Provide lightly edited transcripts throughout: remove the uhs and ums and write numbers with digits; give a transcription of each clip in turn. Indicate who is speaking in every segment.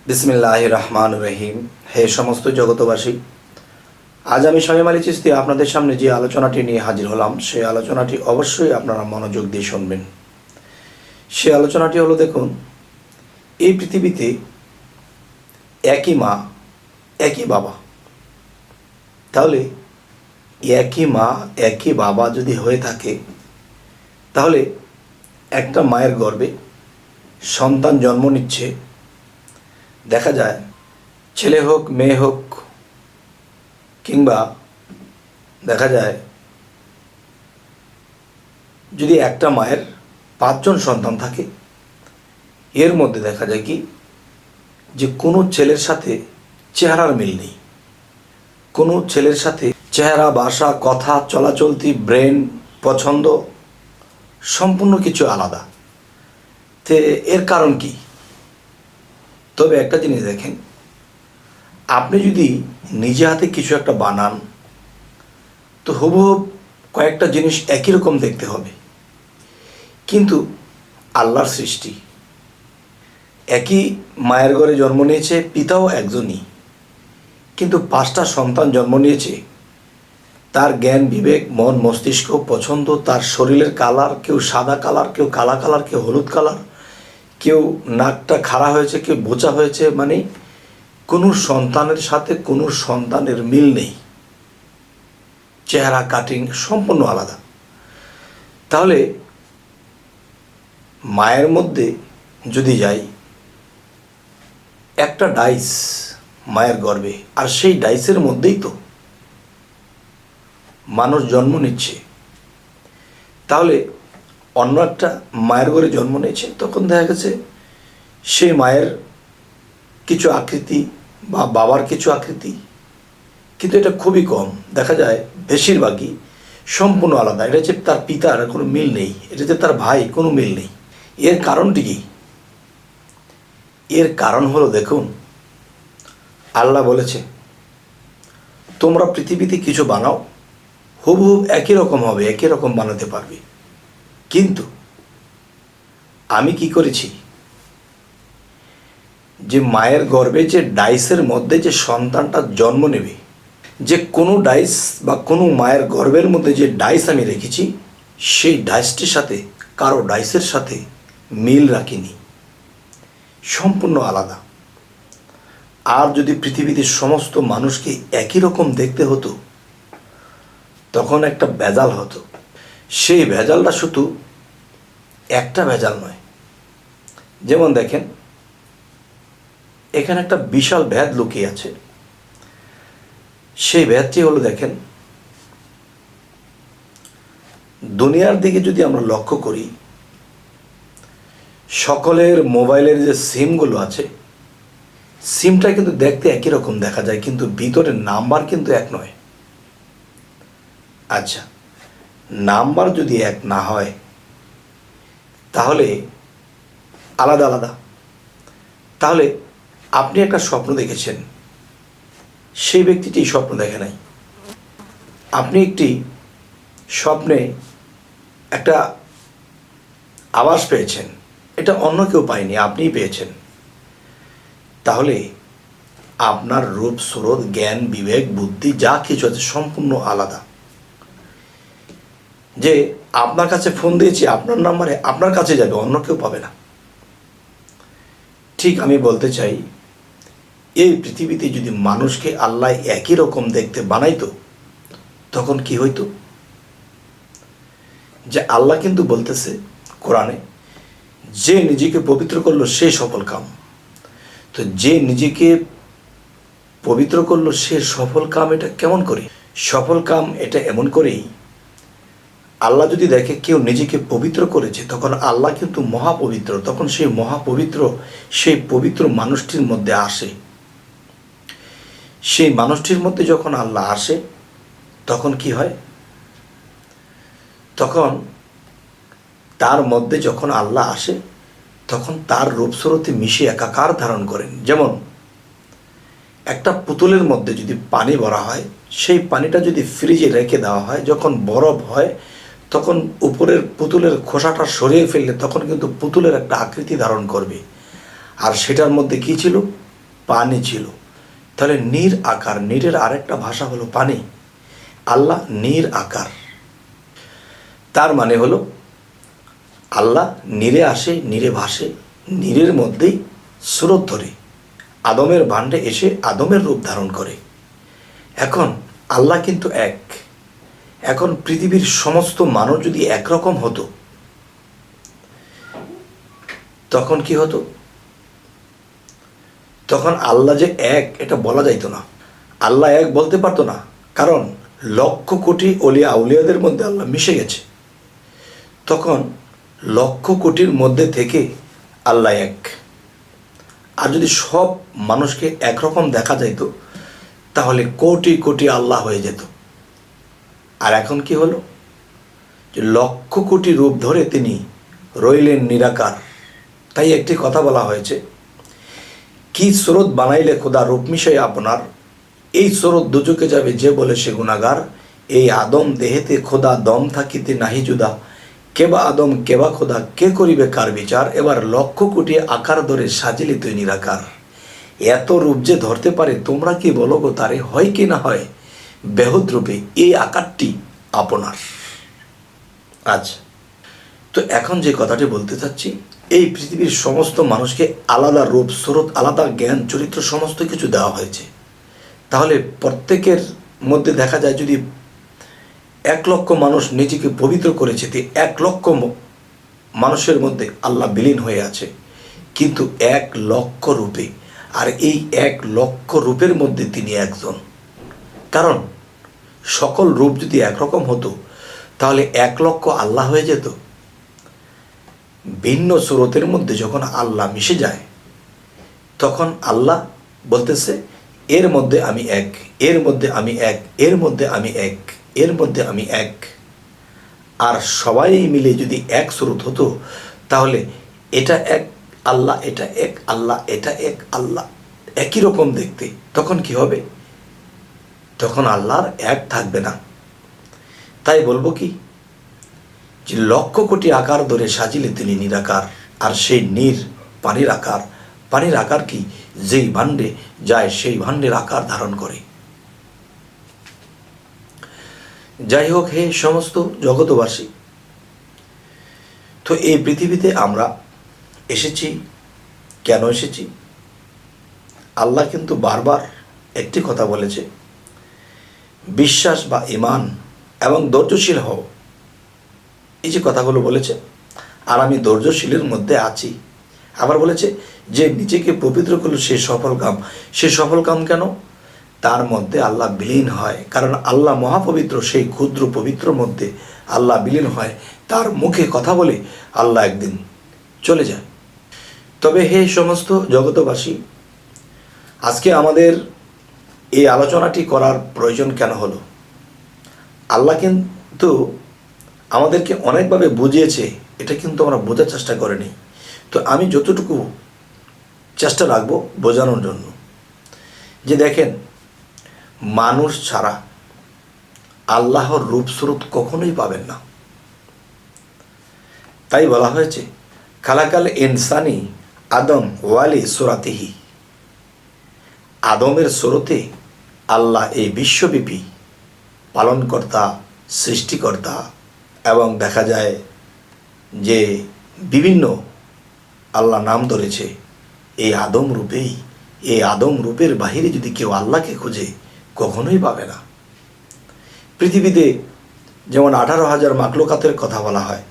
Speaker 1: বিসমিল্লাহির রহমানির রহিম। হে সমস্ত জগতবাসী, আজ আমি শামীম আলী চিশতি আপনাদের সামনে যে আলোচনাটি নিয়ে হাজির হলাম, সেই আলোচনাটি অবশ্যই আপনারা মনোযোগ দিয়ে শুনবেন। সেই আলোচনাটি হলো, দেখুন, এই পৃথিবীতে একই মা একই বাবা, তাহলে একই মা একই বাবা যদি হয়ে থাকে, তাহলে একটা মায়ের গর্ভে সন্তান জন্ম নিচ্ছে, দেখা যায় ছেলে হোক মেয়ে হোক, কিংবা দেখা যায় যদি একটা মায়ের 5 জন সন্তান থাকে, এর মধ্যে দেখা যায় কি যে কোনো ছেলের সাথে চেহারার মিল নেই। কোনো ছেলের সাথে চেহারা, ভাষা, কথা, চলাচলতি, ব্রেন, পছন্দ সম্পূর্ণ কিছু আলাদা। তে এর কারণ কি? তবে একটা জিনিস দেখেন, আপনি যদি নিজে হাতে কিছু একটা বানান, তো হুবহুব কয়েকটা জিনিস একই রকম দেখতে হবে, কিন্তু আল্লাহর সৃষ্টি একই মায়ের ঘরে জন্ম নিয়েছে, পিতাও একজনই, কিন্তু 5টা সন্তান জন্ম নিয়েছে। তার জ্ঞান, বিবেক, মন, মস্তিষ্ক, পছন্দ, তার শরীরের কালার, কেউ সাদা কালার, কেউ কালা কালার, কেউ হলুদ কালার, কেউ নাকটা খাড়া হয়েছে, কেউ বোচা হয়েছে, মানে কোনো সন্তানের সাথে কোনো সন্তানের মিল নেই। চেহারা, কাটিং সম্পূর্ণ আলাদা। তাহলে মায়ের মধ্যে যদি যাই, একটা ডাইস মায়ের গর্ভে, আর সেই ডাইসের মধ্যেই তো মানুষ জন্ম নিচ্ছে। তাহলে অন্য একটা মায়ের ঘরে জন্ম নিয়েছে, তখন দেখা গেছে সেই মায়ের কিছু আকৃতি বা বাবার কিছু আকৃতি, কিন্তু এটা খুবই কম। দেখা যায় বেশিরভাগই সম্পূর্ণ আলাদা। এটা হচ্ছে তার পিতার কোনো মিল নেই, এটা হচ্ছে তার ভাই, কোনো মিল নেই। এর কারণটি কি? এর কারণ হলো, দেখুন, আল্লাহ বলেছে তোমরা পৃথিবীতে কিছু বানাও, হুবহুব একই রকম হবে, একই রকম বানাতে পারবে। কিন্তু আমি কি করেছি, যে মায়ের গর্ভে যে ডাইসের মধ্যে যে সন্তানটা জন্ম নেবে, যে কোনো ডাইস বা কোনো মায়ের গর্ভের মধ্যে যে ডাইস আমি রেখেছি, সেই ডাইসটির সাথে কারো ডাইসের সাথে মিল রাখিনি, সম্পূর্ণ আলাদা। আর যদি পৃথিবীতে সমস্ত মানুষকে একই রকম দেখতে হতো, তখন একটা ভেজাল হতো। সেই ভেজালটা শুধু একটা ভেজাল নয়। যেমন দেখেন, এখানে একটা বিশাল ভেদ লুকিয়ে আছে। সেই ভেদটি হলো, দেখেন, দুনিয়ার দিকে যদি আমরা লক্ষ্য করি, সকলের মোবাইলের যে সিমগুলো আছে, সিমটা কিন্তু দেখতে একই রকম দেখা যায়, কিন্তু ভিতরের নাম্বার কিন্তু এক নয়। আচ্ছা, নাম্বার যদি এক না হয়, তাহলে আলাদা আলাদা। তাহলে আপনি একটা স্বপ্ন দেখেছেন, সেই ব্যক্তিটি স্বপ্ন দেখে নাই। আপনি একটি স্বপ্নে একটা আভাস পেয়েছেন, এটা অন্য কেউ পায়নি, আপনিই পেয়েছেন। তাহলে আপনার রূপ, স্রোত, জ্ঞান, বিবেক, বুদ্ধি যা কিছু আছে সম্পূর্ণ আলাদা। যে আপনার কাছে ফোন দিয়েছি, আপনার নাম্বারে আপনার কাছে যাবে, অন্য কেউ পাবে না। ঠিক আমি বলতে চাই, এই পৃথিবীতে যদি মানুষকে আল্লাহ একই রকম দেখতে বানাইতো, তখন কি হইতো? যে আল্লাহ কিন্তু বলতেছে কোরআনে, যে নিজেকে পবিত্র করলো সে সফল কাম। তো যে নিজেকে পবিত্র করলো সে সফল কাম, এটা কেমন করে সফল কাম? এটা এমন করেই, আল্লাহ যদি দেখে কেউ নিজেকে পবিত্র করেছে, তখন আল্লাহ কিন্তু মহাপবিত্র, তখন সেই মহাপবিত্র, সেই পবিত্র মানুষটির মধ্যে আসে। সেই মানুষটির মধ্যে যখন আল্লাহ আসে, তখন কি হয়? তখন তার মধ্যে যখন আল্লাহ আসে, তখন তার রূপস্রোতে মিশে একাকার ধারণ করেন। যেমন একটা পুতুলের মধ্যে যদি পানি ভরা হয়, সেই পানিটা যদি ফ্রিজে রেখে দেওয়া হয়, যখন বরফ হয়, তখন উপরের পুতুলের খোসাটা সরিয়ে ফেললে তখন কিন্তু পুতুলের একটা আকৃতি ধারণ করবে। আর সেটার মধ্যে কী ছিল? পানি ছিল। তাহলে নীর আকার, নীরের আরেকটা ভাষা হলো পানি। আল্লাহ নীর আকার, তার মানে হলো আল্লাহ নীরে আসে, নীরে ভাসে, নীরের মধ্যেই স্রোত ধরে আদমের ভাণ্ডে এসে আদমের রূপ ধারণ করে। এখন আল্লাহ কিন্তু এক। এখন পৃথিবীর সমস্ত মানুষ যদি একরকম হতো তখন কি হতো? তখন আল্লাহ যে এক এটা বলা যাইতো না। আল্লাহ এক বলতে পারতো না, কারণ লক্ষ কোটি অলিয়া আউলিয়াদের মধ্যে আল্লাহ মিশে গেছে। তখন লক্ষ কোটির মধ্যে থেকে আল্লাহ এক। আর যদি সব মানুষকে একরকম দেখা যাইত তাহলে কোটি কোটি আল্লাহ হয়ে যেত। আর এখন কি হলো? যে লক্ষ কোটি রূপ ধরে তিনি রইলেন নিরাকার। তাই একটি কথা বলা হয়েছে, কি স্রোত বানাইলে খোদা রূপ মিশাই আপনার, এই স্রোত দুচোকে যাবে যে বলে সে গুণাগার। এই আদম দেহেতে খোদা দম থাকিতে নাহি জুদা, কেবা আদম কেবা খোদা কে করিবে কার বিচার। এবার লক্ষ কোটি আকার ধরে সাজিলে তুই নিরাকার। এত রূপ যে ধরতে পারে তোমরা কি বলো গো তারে, হয় কি না হয় বেহুদ রূপে এই আকারটি আপনার। আচ্ছা, তো এখন যে কথাটি বলতে চাচ্ছি, এই পৃথিবীর সমস্ত মানুষকে আলাদা রূপ, স্রোত, আলাদা জ্ঞান, চরিত্র সমস্ত কিছু দেওয়া হয়েছে। তাহলে প্রত্যেকের মধ্যে দেখা যায় যদি 1 লক্ষ মানুষ নিজেকে পবিত্র করেছে, 1 লক্ষ মানুষের মধ্যে আল্লাহ বিলীন হয়ে আছে, কিন্তু 1 লক্ষ রূপে। আর এই 1 লক্ষ রূপের মধ্যে তিনি একজন। কারণ সকল রূপ যদি একরকম হতো তাহলে 1 লক্ষ আল্লাহ হয়ে যেত। ভিন্ন স্রোতের মধ্যে যখন আল্লাহ মিশে যায় তখন আল্লাহ বলতেছে এর মধ্যে আমি এক, এর মধ্যে আমি এক, এর মধ্যে আমি এক, এর মধ্যে আমি এক। আর সবাই মিলে যদি এক স্রোত হতো তাহলে এটা এক আল্লাহ, এটা এক আল্লাহ, এটা এক আল্লাহ, একই রকম দেখতে। তখন কি হবে? তখন আল্লাহর এক থাকবে না। তাই বলবো কি, যে লক্ষ কোটি আকার ধরে সাজিলে তিনি নিরাকার। আর সেই নীর পানির আকার। পানির আকার কি? যেই ভাণ্ডে যায় সেই ভাণ্ডের আকার ধারণ করে। যাই হোক, হে সমস্ত জগতবাসী, তো এই পৃথিবীতে আমরা এসেছি কেন এসেছি? আল্লাহ কিন্তু বারবার একটি কথা বলেছে, বিশ্বাস বা ঈমান এবং ধৈর্যশীল হও। এই যে কথাগুলো বলেছে, আর আমি ধৈর্যশীলের মধ্যে আছি। আবার বলেছে যে নিজেকে পবিত্র করলো সে সফল কাম। সে সফল কাম কেন? তার মধ্যে আল্লাহ বিলীন হয়। কারণ আল্লাহ মহাপবিত্র, সেই ক্ষুদ্র পবিত্র মধ্যে আল্লাহ বিলীন হয়। তার মুখে কথা বলে আল্লাহ একদিন চলে যায়। তবে হে সমস্ত জগতবাসী, আজকে আমাদের এই আলোচনাটি করার প্রয়োজন কেন হলো? আল্লাহ কিন্তু আমাদেরকে অনেকভাবে বুঝিয়েছে, এটা কিন্তু আমরা বোঝার চেষ্টা করিনি। তো আমি যতটুকু চেষ্টা রাখবো বোঝানোর জন্য, যে দেখেন, মানুষ ছাড়া আল্লাহর রূপস্রোত কখনোই পাবেন না। তাই বলা হয়েছে খালাকাল ইনসানি আদম ওয়ালি সুরাতিহি। আদমের স্রোতে আল্লাহ এই বিশ্বব্যাপী পালনকর্তা, সৃষ্টিকর্তা, এবং দেখা যায় যে বিভিন্ন আল্লাহ নাম ধরেছে এই আদম রূপেই। এই আদম রূপের বাহিরে যদি কেউ আল্লাহকে খোঁজে কখনোই পাবে না। পৃথিবীতে যেমন 18,000 মাখলুকাতের কথা বলা হয়,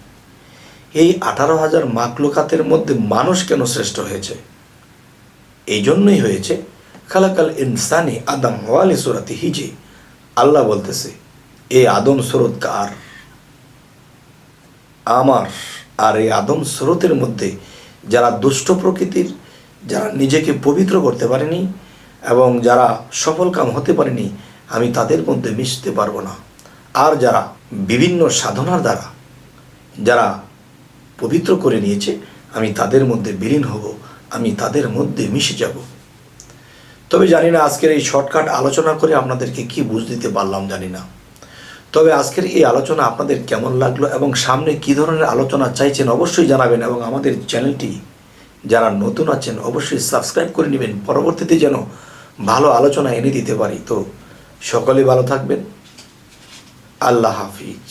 Speaker 1: এই 18,000 মাখলুকাতের মধ্যে মানুষ কেন শ্রেষ্ঠ হয়েছে? এই জন্যই হয়েছে খালাকাল ইনসানি আদম ওয়ালি সুরাতিহি। যে আল্লাহ বলতেছে এই আদম স্রোত কার? আমার। আর এই আদম স্রোতের মধ্যে যারা দুষ্ট প্রকৃতির, যারা নিজেকে পবিত্র করতে পারেনি এবং যারা সফল কাম হতে পারেনি, আমি তাদের মধ্যে মিশতে পারবো না। আর যারা বিভিন্ন সাধনার দ্বারা যারা পবিত্র করে নিয়েছে, আমি তাদের মধ্যে বিলীন হব, আমি তাদের মধ্যে মিশে যাব। তবে জানি না আজকের এই শর্টকাট আলোচনা করে আপনাদেরকে কি বুঝ দিতে পারলাম জানি না। তবে আজকের এই আলোচনা আপনাদের কেমন লাগলো এবং সামনে কী ধরনের আলোচনা চাইছেন অবশ্যই জানাবেন, এবং আমাদের চ্যানেলটি যারা নতুন আছেন অবশ্যই সাবস্ক্রাইব করে নেবেন, পরবর্তীতে যেন ভালো আলোচনা এনে দিতে পারি। তো সকলে ভালো থাকবেন। আল্লাহ হাফিজ।